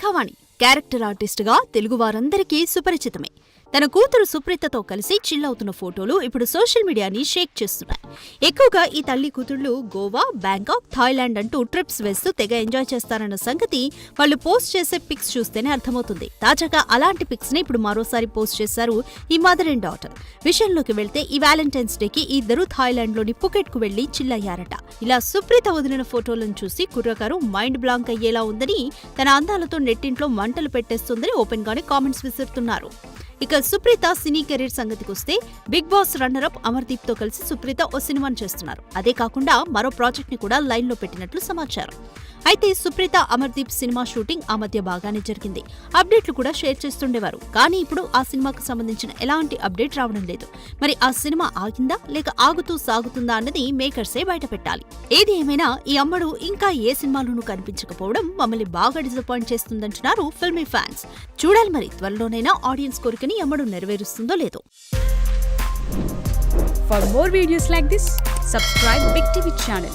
Rekha Vani character ఆర్టిస్టుగా Telugu వారందరికీ సుపరిచితమే. తన కూతురు సుప్రీతతో కలిసి చిల్ అవుతున్న ఫోటోలు ఇప్పుడు సోషల్ మీడియాని షేక్ చేస్తున్నాయి. ఎక్కువగా ఈ తల్లి కూతుళ్లు గోవా, బ్యాంకాక్, థాయిలాండ్ అంటూ ట్రిప్స్ వేస్తూ తెగ ఎంజాయ్ చేస్తారన్న సంగతి వాళ్ళు పోస్ట్ చేసే పిక్స్ చూస్తేనే అర్థమవుతుంది. తాజాగా అలాంటి పిక్స్ ని ఇప్పుడు మరోసారి పోస్ట్ చేశారు ఈ మదర్ అండ్ డాటర్. విషయంలోకి వెళ్తే ఈ వ్యాలంటైన్స్ డేకి ఇద్దరు థాయిలాండ్ లోని పుకెట్ కు వెళ్లి చిల్ అయ్యారట. ఇలా సుప్రీత వదిలిన ఫోటోలను చూసి కుర్రకారు మైండ్ బ్లాంక్ అయ్యేలా ఉందని, తన అందాలతో నెట్టింట్లో మంటలు పెట్టేస్తుందని ఓపెన్ గానే కామెంట్స్ విసురుతున్నారు. ఇక సుప్రీత సినీ కెరీర్ సంగతికొస్తే Bigg Boss runner up Amardeep తో కలిసి సుప్రీత ఓ సినిమాను చేస్తున్నారు. అదే కాకుండా మరో ప్రాజెక్ట్ ని కూడా లైన్ లో పెట్టినట్లు సమాచారం. అయితే సుప్రీత అమర్దీప్ సినిమా షూటింగ్ ఆ మధ్య బాగానే జరిగింది. అప్డేట్లు కూడా షేర్ చేస్తుండేవారు. కానీ ఇప్పుడు ఆ సినిమాకు సంబంధించిన ఎలాంటి అప్డేట్ రావడం లేదు. మరి ఆ సినిమా ఆగిందా లేక ఆగుతూ సాగుతుందా అన్నది మేకర్సే బయట పెట్టాలి. ఏది ఏమైనా ఈ అమ్మడు ఇంకా ఏ సినిమాలోనూ కనిపించకపోవడం మమ్మల్ని బాగా డిసప్పాయింట్ చేస్తుందంటున్నారు ఫిల్మీ ఫ్యాన్స్. చూడాలి మరి త్వరలోనైనా ఆడియన్స్ కోరికని అమ్మడు నెరవేరుస్తుందో లేదో. For more videos like this, subscribe Big TV channel.